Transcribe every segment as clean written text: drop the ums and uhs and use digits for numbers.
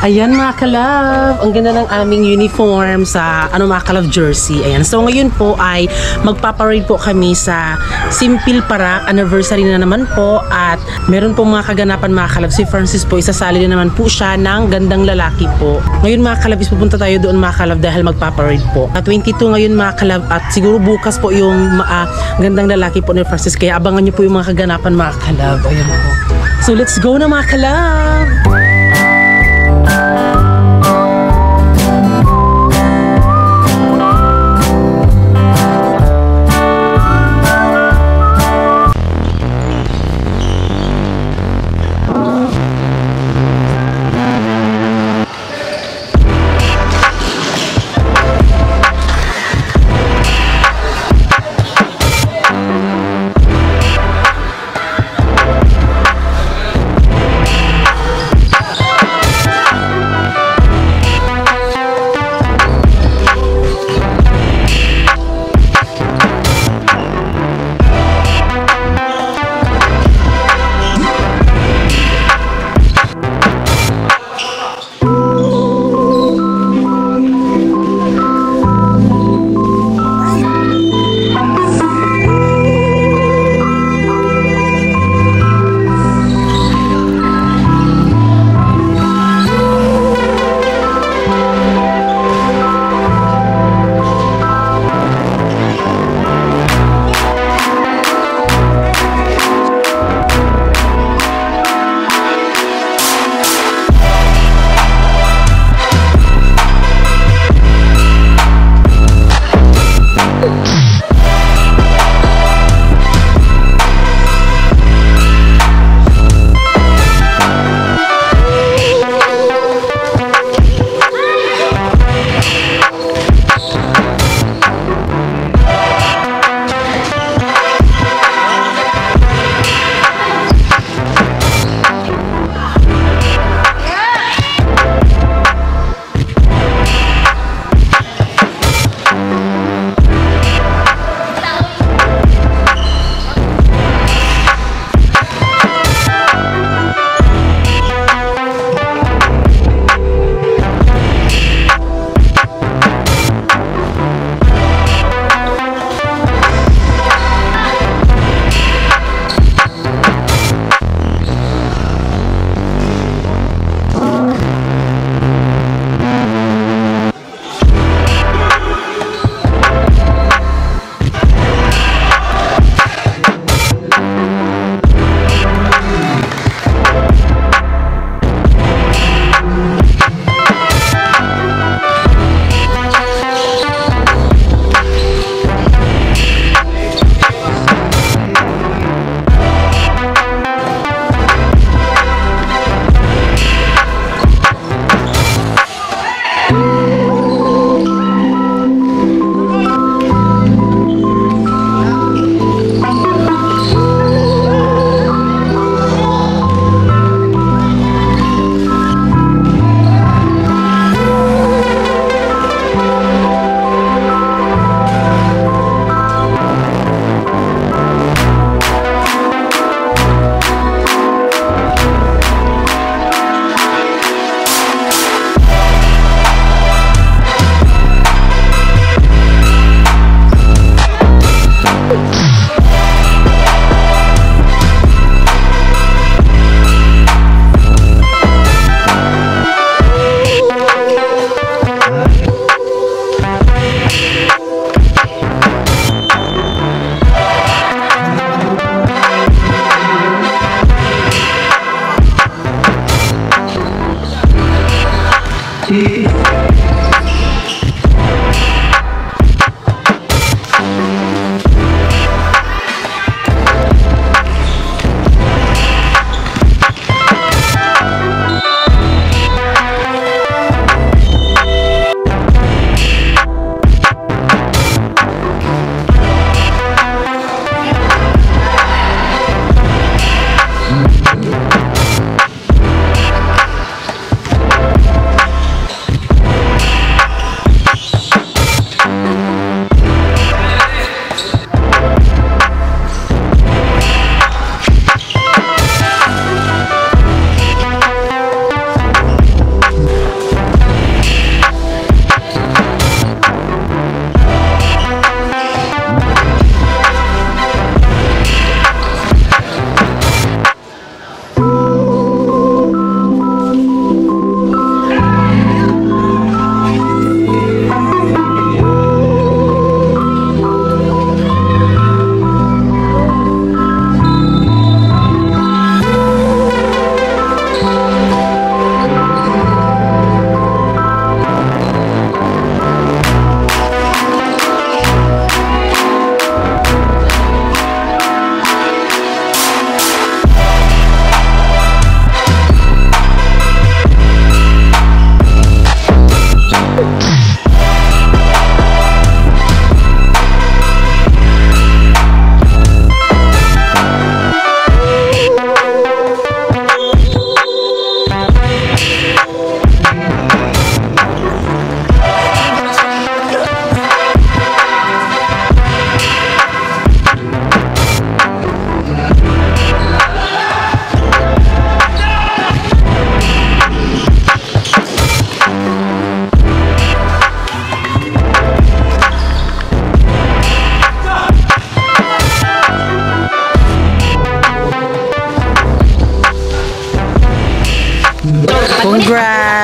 Ayan mga kalab, ang ganda ng aming uniform sa mga kalab jersey. Ayan. So ngayon po ay magpaparade po kami sa Simple Parak anniversary na naman po at meron po mga kaganapan mga kalab. Si Francis po isasali na naman po siya ng gandang lalaki po. Ngayon mga kalab is pupunta tayo doon mga kalab dahil magpaparade po. At 22 ngayon mga kalab at siguro bukas po yung gandang lalaki po ni Francis. Kaya abangan niyo po yung mga kaganapan mga kalab. Ayan po. So let's go na mga kalab!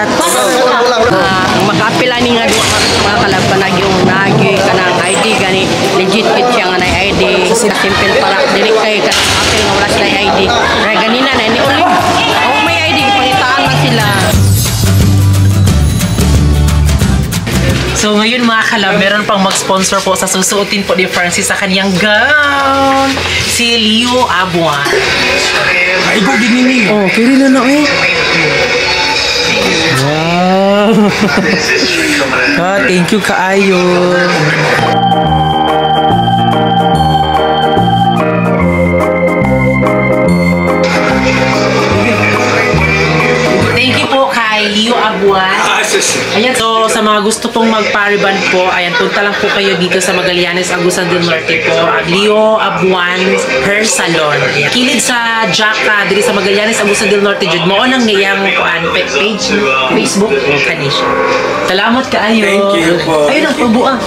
congrats! Mag-apila ni nga mga kalagpanag yung nagyoy ka ng ID gani legit kit siya nga na ID simple para dili kay ka apil nga wala sila ID kaya ganina na ni uli may ID ipangitaan lang sila. So ngayon mga kalab, meron pang mag-sponsor po sa susuotin po ni Francis sa kanyang gown. Si Leo Abuan. Ay, go din niyo. Oh, kaya na na eh. Wow. Thank you kaayo. Thank you po kay Leo Abuan. Ayan, so sa mga gusto pong magpa-ribbon po, ayan, punta lang po kayo dito sa Magallanes, Agusan del Norte po. Leo Abuan Hair Salon. Ayan. Kilid sa Jaka, dito sa Magallanes, Agusan del Norte, Jud. Mo nang ngayang page, Facebook, kanish. Salamat kaayo. Thank you po. Ayun ang pabuang.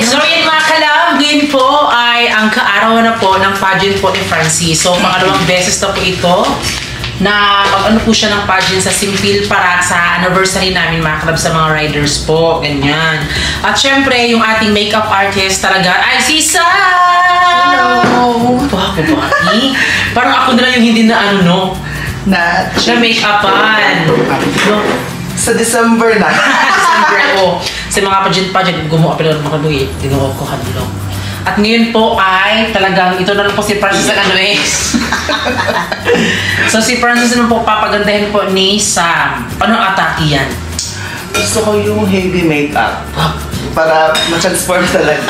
So yun mga kalab, ngayon po ay ang kaarawan na po ng pageant po ni Francis. So pangalawang beses na po ito na mag-ano po siya ng pageant sa Simpil para sa anniversary namin mga kalab sa mga riders po. Ganyan. At syempre yung ating makeup artist talaga ay si Sam! Hello! Wow, bumati. Parang ako na lang yung hindi na ano no? Na make-upan. No? sa December na. December po. Sa mga pageant, gumawa pa lang mga kaluwi. Ginawa ko kanilo. At ngayon po ay talagang, ito na lang po si Francis ang ano eh. So si Francis naman po papagandahin po ni Sam. Paano atake yan? Gusto ko yung heavy makeup. Para ma-transform talaga.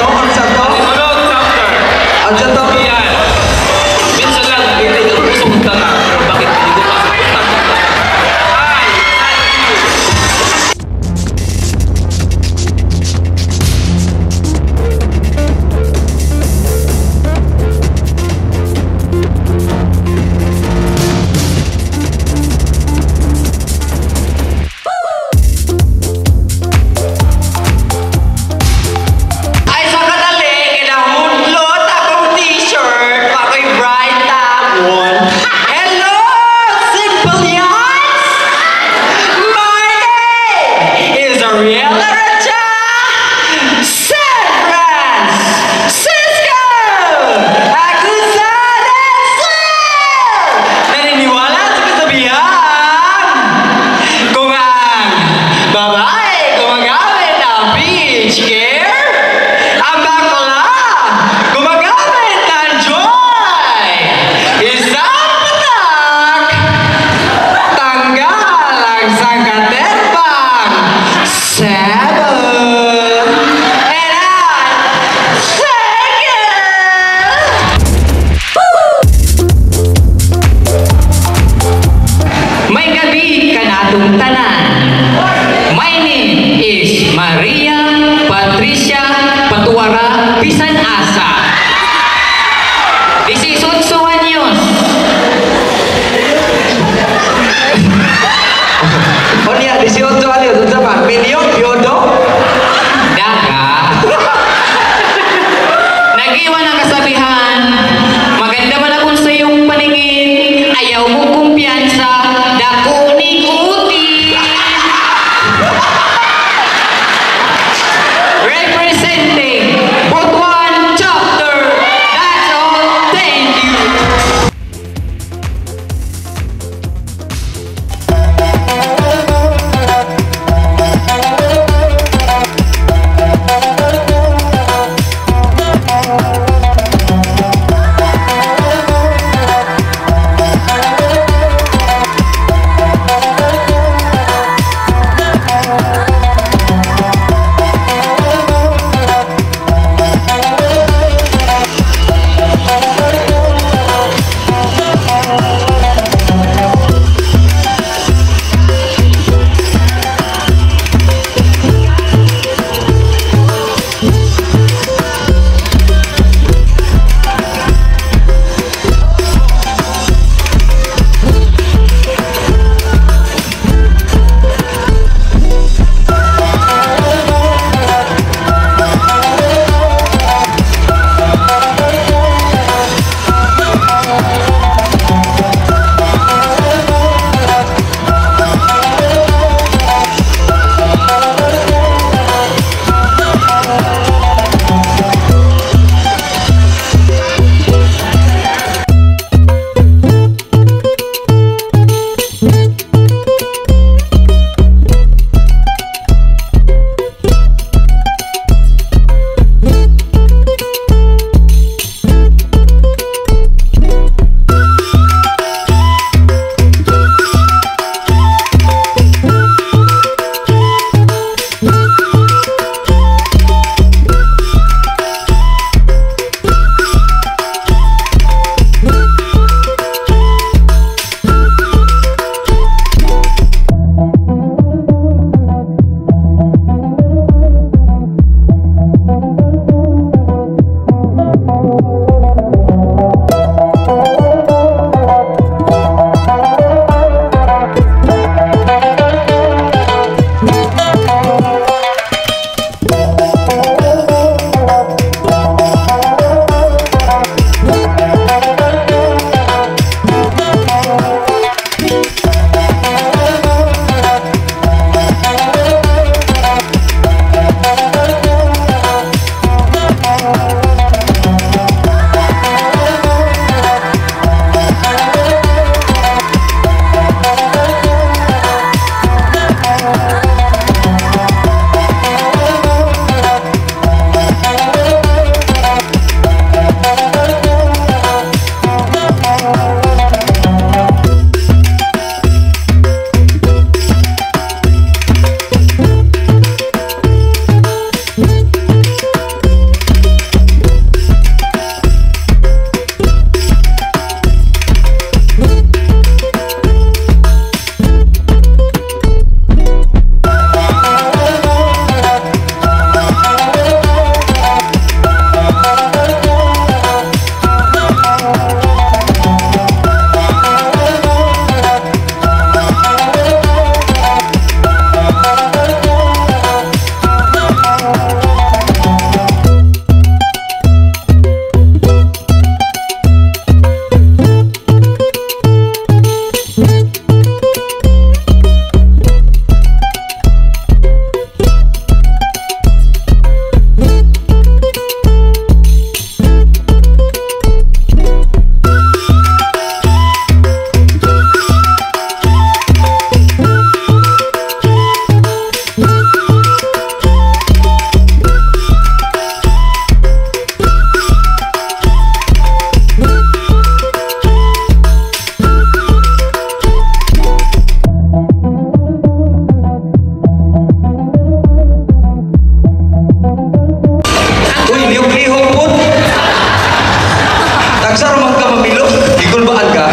to? Ang sa to? Ano, chapter? Ang sa to? Yan. Minsan lang, hindi ko gusto mong tanga. Pero bakit hindi ko pasok? Ay! Ay, sa kadali, kinahudlot akong t-shirt. Asa romang ka mamilo? Igulbaan ka?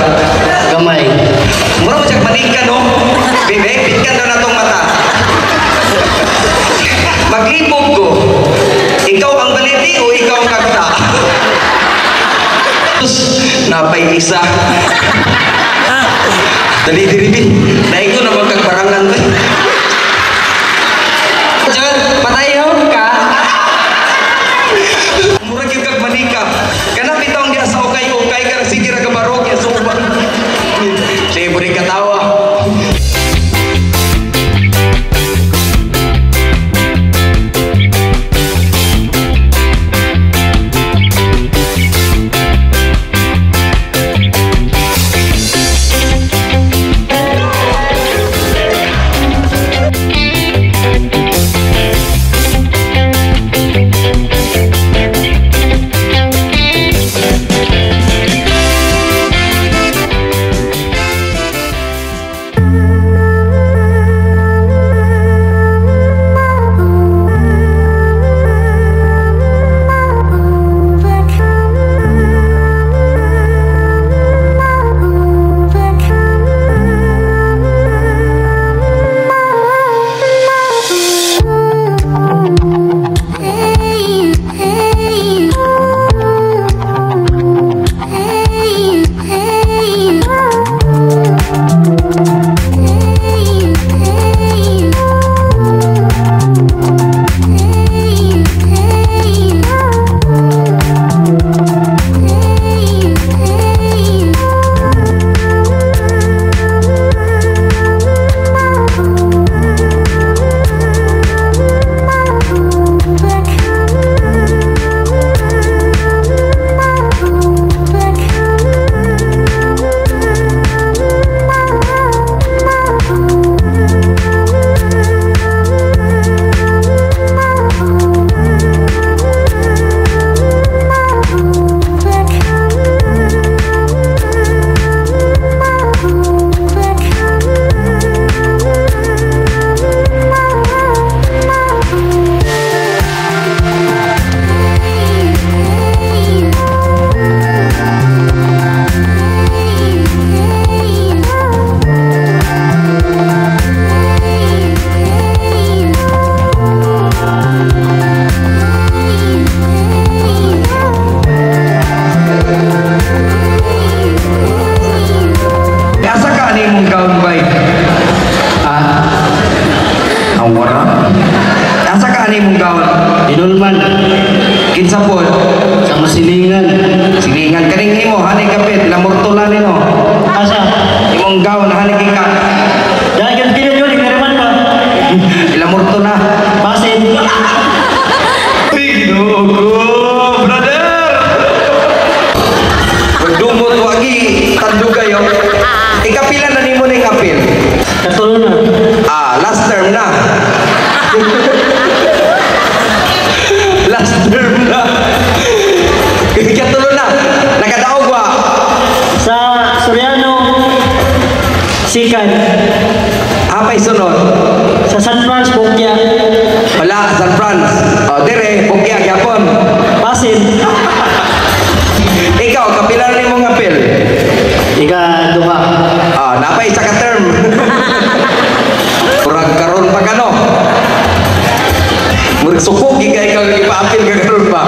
Gamay. Mura mo siya manika, no? Bebe, pitkan na natong mata. Maglipog ko. Ikaw ang baliti o ikaw ang kagta? Tapos, napay isa. Dali diribi. Dahil ko na magkagbarangan ko. Diyan, patayaw ka. Murag yung kagmanika. Kanap itong di asa ukay-ukay ka sige ra kabarog ya suba. Sige buri katawa. Inulman. Kinsa pod? Sa masilingan. Silingan kaning imo hani kapit lamurtulan nimo. Asa? Imong gaw na hani ka. Dahil kan kinyo yun, ikariman pa. Lamurto na. Basin. Ginoo ko, brother. Dumot wagi tandog kayo. Ikapila na nimo ning apil. Katulo na. Last term na. Last term na. Katulo na. Nakadaog wa. Sa Soriano, Sikan. Apay sunod. Sa San Francisco, Bukya. Wala, San Franz. Dire, Bukya, Japon. Basin. Ikaw, kapila na nimo nga apil. Ika-duha. Napay isa ka term. Kurang karon pa ka no. Murag sukog ikaw ipaapil ka karon pa.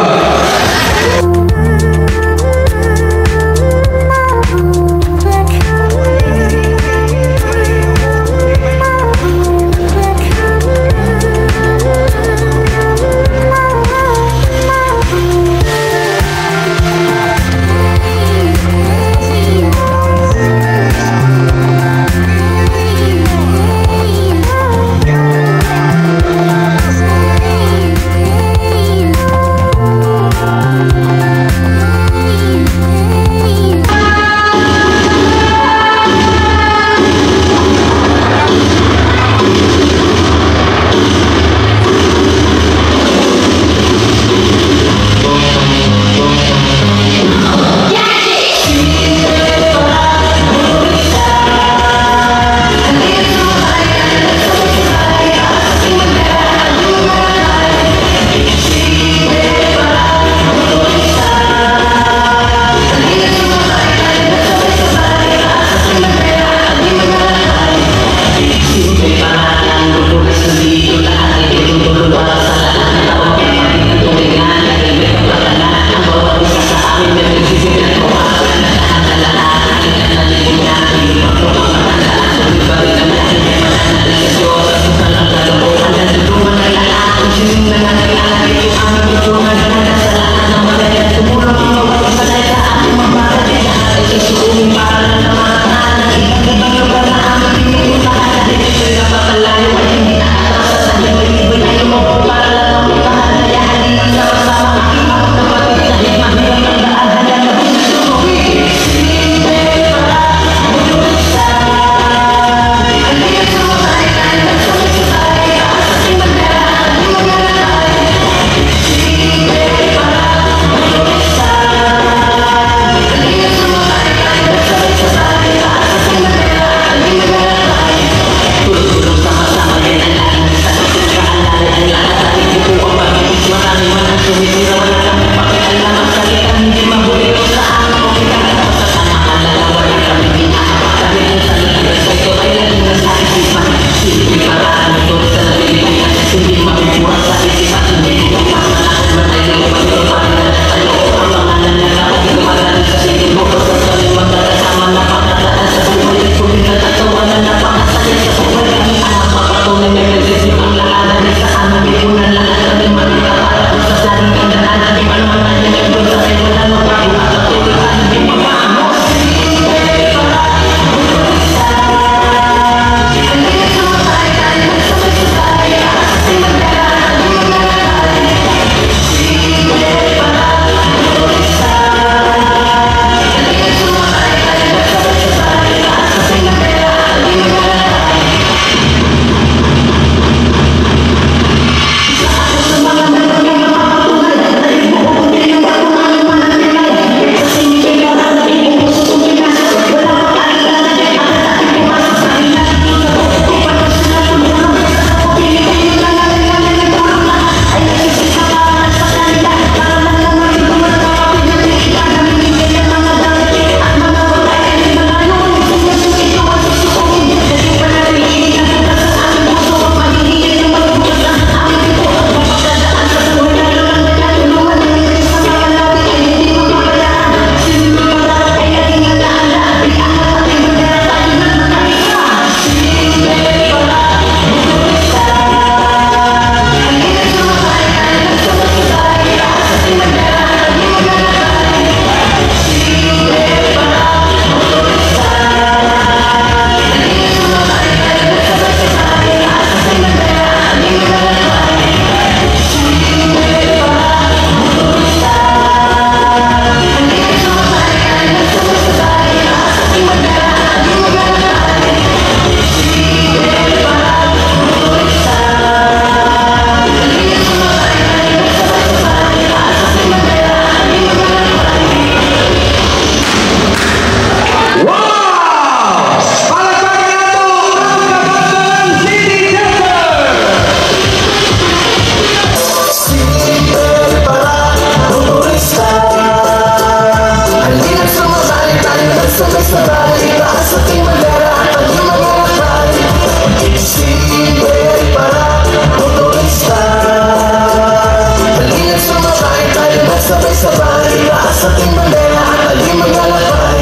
ating bandera at tayo'y maglalakbay.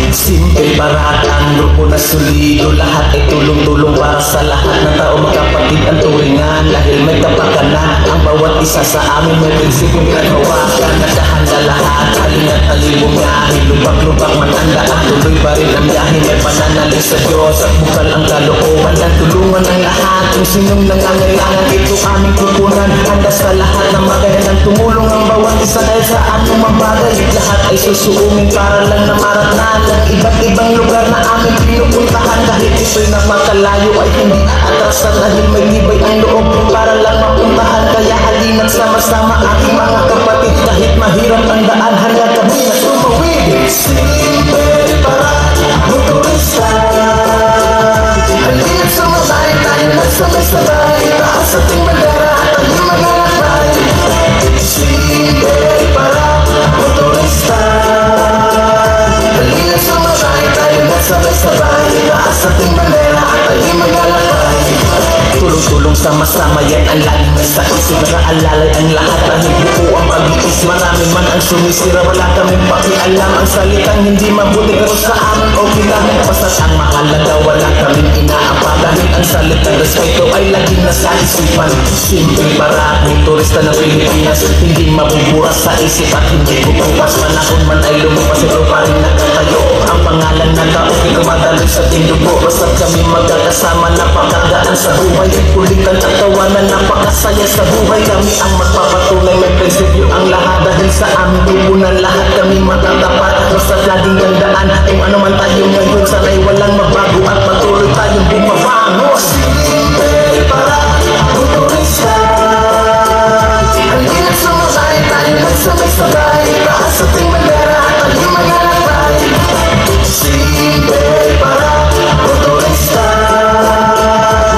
Simple parat ang grupo na solido, lahat ay tulong-tulong para sa lahat ng tao, magkapatid ang turingan dahil may kapakanan. Ang bawat isa sa amin may prinsipyo pinaghawakan, nakahanda lahat, halina't halibong biyahe, lubak-lubak man ang daan, tuloy pa rin ang biyahe, may pananalig sa Diyos at bukal ang kalooban ng tulungan ng lahat. Kung sinong nangangailangan, ito aming kukunan, handa sa lahat na magandang tumulong ang bawat isa dahil sa anumang bagay, lahat ay susuungin para lang na maratnan ng iba't ibang lugar na aming pinupuntahan. Kahit ito'y napakalayo ay hindi atrasan dahil may libay ang loob para lang mapuntahan. Kaya halina't sama-sama aking mga kapatid, kahit mahirap ang daan hanggang kami na tumawid. Simple para motorista, halina't sumabay tayo nagsabay-sabay, taas ating bandera at tayo'y maglalakbay. Simple para motorista, halina't sumabay tayo nagsabay-sabay, taas ating bandera at tayo'y maglalakbay. Tulong-tulong sama-sama yan ang laging nasa isip, nakaalalay ang lahat dahil buo ang pag-iis. Marami man ang sumisira, wala kaming pakialam, ang salitang hindi mabuti pero sa amin okay lang. Basta't ang mahalaga wala kaming inaapa dahil ang salitang respeto ay laging nasa isipan. Simple para motorista ng Pilipinas, hindi mabubura sa isip at hindi bubukas. Manahon man ay lumipas, ito pa rin nakatayo ang pangalan ng tao, ikamadaloy sa tindugo. Basta't kami magkakasama, napakagaan sa buhay, kulitan at tawanan, napakasaya sa buhay. Kami ang magpapatunay, may prinsipyo ang lahat dahil sa aming tubunan lahat kami matatapat. Basta't laging gandaan kung ano man tayo ngayon, sana'y walang magbago at patuloy tayong bumabangon. Simple para motorista, halina't sumabay tayo nagsabay-sabay, taas ating bandera at tayo'y maglalakbay. Simple para motorista,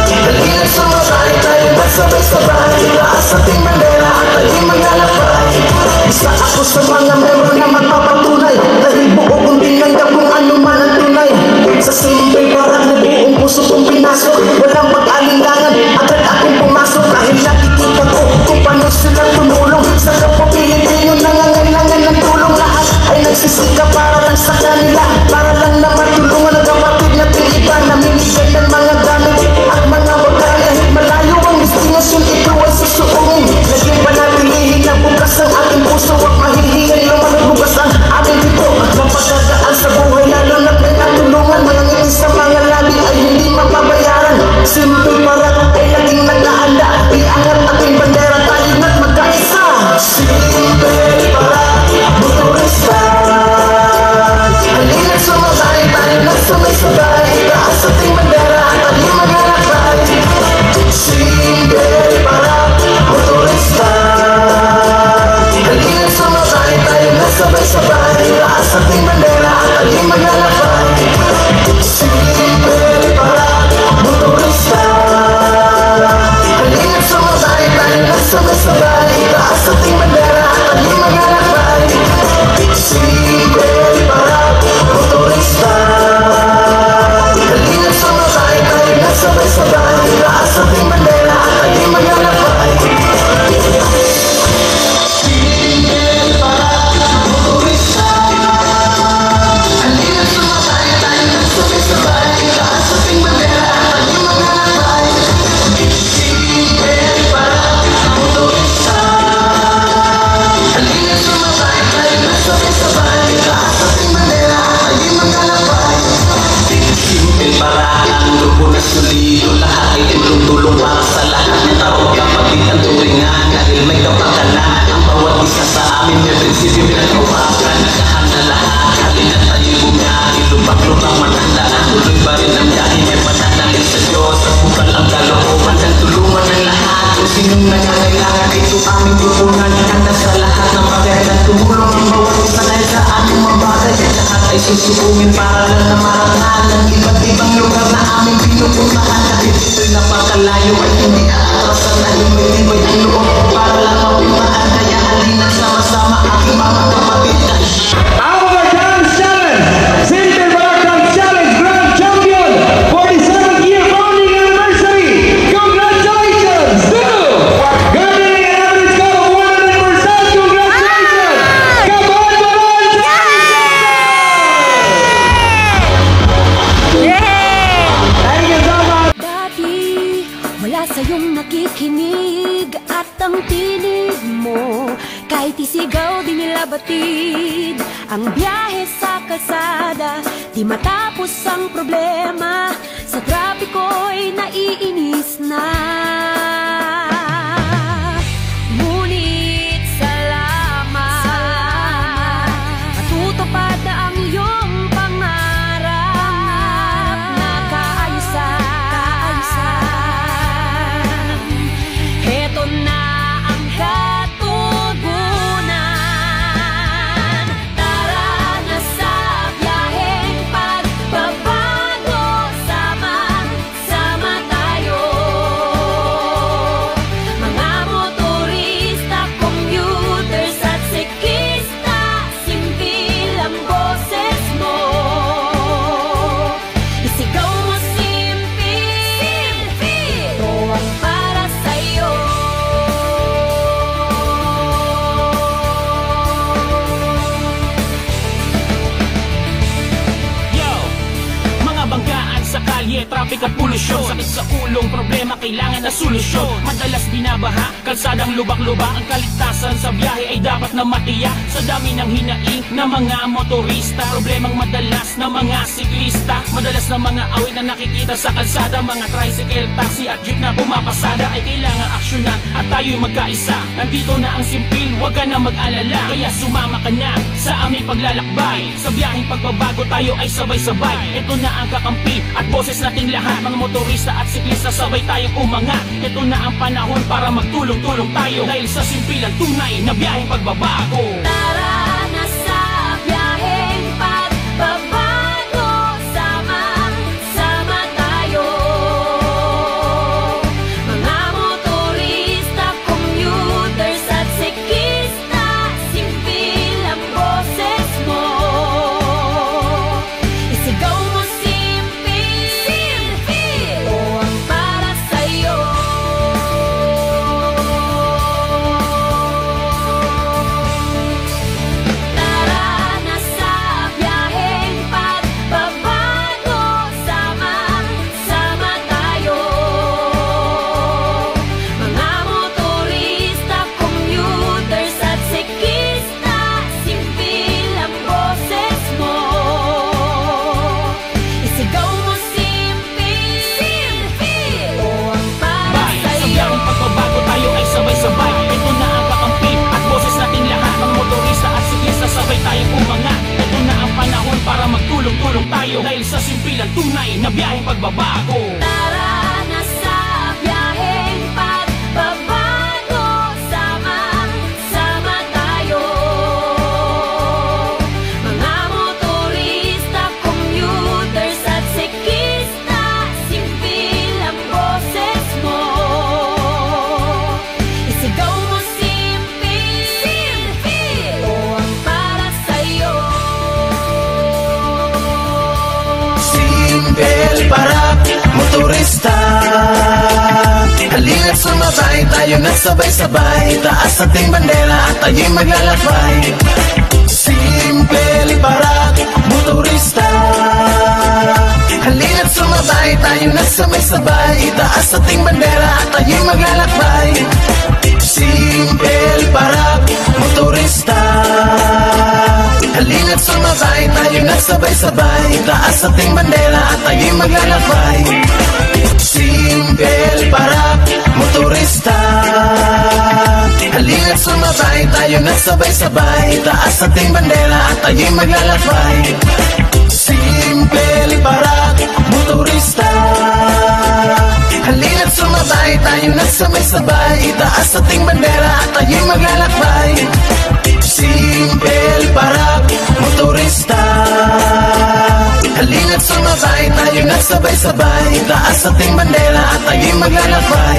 halina't sumabay tayo nagsabay-sabay, taas ating bandera at tayo'y maglalakbay. Isa ako sa mga membro na magpapatunay dahil buo kong tinanggap kung ano man ang tunay. Sa simple parang na buong puso kong pinasok, walang pag-alinlangan, agad akong pumasok dahil nakikita ko kung paano sila tumulong sa kapwa Pilipino nangangailangan ng tulong. Lahat ay nagsisika para lang sa kanila, para lang na matulungan ang kapatid na Pilipan, namimigay ng mga gamit at mga wakan. Kahit malayo ang destinasyon, ito ay susuungin, naging panatilihin na bukas ang ating puso at mahihingay lumanag bukas ang ating dito. Mapagdadaan sa buhay lalo na't may natulungan, mga ngiti sa mga labi ay hindi mapabayaran. Simple para ay laging naghahanda, iangat ating bandera tayo na't magkaisa. Simple para motorista, halina't sumabay tayo nagsabay-sabay, taas ating bandera at tayo'y maglalakbay. Simple para motorista, halina't sumabay tayo nagsabay-sabay, taas ating bandera at tayo'y maglalakbay. Simple para motorista, halina't sumabay tayo nagsabay-sabay, taas ating bandera at tayo'y maglalakbay. Simple para motorista, halina't sumabay tayo nagsabay-sabay, taas ating bandera at tayo'y maglalakbay. Simple para motorista, halina't sumabay tayo nagsabay-sabay, taas ating bandera at tayo'y maglalakbay. Simple para motorista, halina't sumabay tayo nagsabay-sabay, taas ating bandera at tayo'y maglalakbay. Simple para ang grupo na solido, lahat ay tulong-tulong para sa lahat ng tao, magkapatid ang turingan dahil may kapakanan. Ang bawat isa sa amin may prinsipyo pinaghawakan, nakahanda lahat, halina't tayo'y bumiyahe, lubak-lubak man ang daan, tuloy pa rin ang biyahe, may pananalig sa Diyos at bukal ang kalooban ng tulungan ng lahat. Kung sinong nangangailangan, ito aming tutunan, handa sa lahat ng magandang tumulong ang bawat isa dahil sa aming mabagay, lahat ay susuungin para lang na marangal ng iba't ibang lugar na aming pinupuntahan. Kahit ito'y napakalayo ay hindi atrasan dahil may libay ang loob para lang mapuntahan. Kaya halina't sama-sama aking mga kapatid. Our Dance Challenge, Simple Para Dance Challenge Grand Champion, 47th year founding anniversary. Congratulations to Gardening and Average Score of 100%. Congratulations, Kabata! hatid ang biyahe sa kalsada, di matapos ang problema, sa trapiko'y naiinis na. Ngunit salamat, matutupad na ang iyong pangarap na kaayusan. Heto na ang katugunan, tara na sa biyaheng pagbabago, sama-sama tayo. Mga motorista, commuters at sikista, simple ang boses mo. Isigaw mo simple, ito ang para sa'yo. Yo! Mga banggaan sa kalye, traffic at polusyon, sakit sa ulong, problema kailangan na solusyon. Madalas binabaha, kalsadang lubak-lubak, ang kaligtasan sa biyahe ay dapat na matiyak. Sa dami ng hinaing na mga motorista, problemang madalas na mga siklista, madalas na mga awit na nakikita sa kalsada, mga tricycle, taxi at jeep na pumapasada ay kailangan aksyonan at tayo'y magkaisa. Nandito na ang Simpil, huwag ka na mag-alala, kaya sumama ka na sa aming paglalakbay. Sa biyaheng pagbabago tayo ay sabay-sabay. Ito na ang kakampi at boses nating lahat, mga motorista at siklista, sabay tayong umangat. Ito na ang panahon para magtulong-tulong tayo, dahil sa Simpil ang tunay na biyaheng pagbabago. Tara na sa biyaheng pagbabago, sama-sama tayo. Mga motorista, commuters at sikista, simple ang boses mo. Isigaw mo simple, ito ang para sa'yo. Tara na sa biyaheng pagbabago, sama-sama tayo. Mga motorista, commuters at sikista, simple ang boses mo. Isigaw mo simple, ito ang para Sa sa'yo. biyaheng pagbabago tayo ay sabay-sabay. Ito na ang kakampi at boses nating lahat, mga motorista at siklista, sabay tayong umangat. Ito na ang panahon para magtulong-tulong tayo, dahil sa Simpil ang tunay na biyaheng pagbabago. Tara na sa biyaheng pagbabago, sama-sama tayo. Mga motorista, commuters at sikista, simple ang boses mo. Isigaw mo simple, ito ang para sa'yo. Simpel para motorista, halina't sumabay, tayo na sabay-sabay, taas ating bandera at tayo'y maglalakbay. Simpel para motorista, halina't sumabay, tayo na sabay-sabay, taas ating bandera at tayo'y maglalakbay. Simpel para motorista, halina't sumabay, tayo na sabay-sabay, taas ating bandera at tayo'y maglalakbay. Simpel para motorista, halina't sumabay, tayo na sabay-sabay, taas ating bandera at tayo'y maglalakbay. Simpel para motorista, halina't sumabay, tayo na sabay-sabay, taas ating bandera at tayo'y maglalakbay. Simpel para motorista, halina't sumabay, tayo na sabay-sabay, taas ating bandera at tayo'y maglalakbay.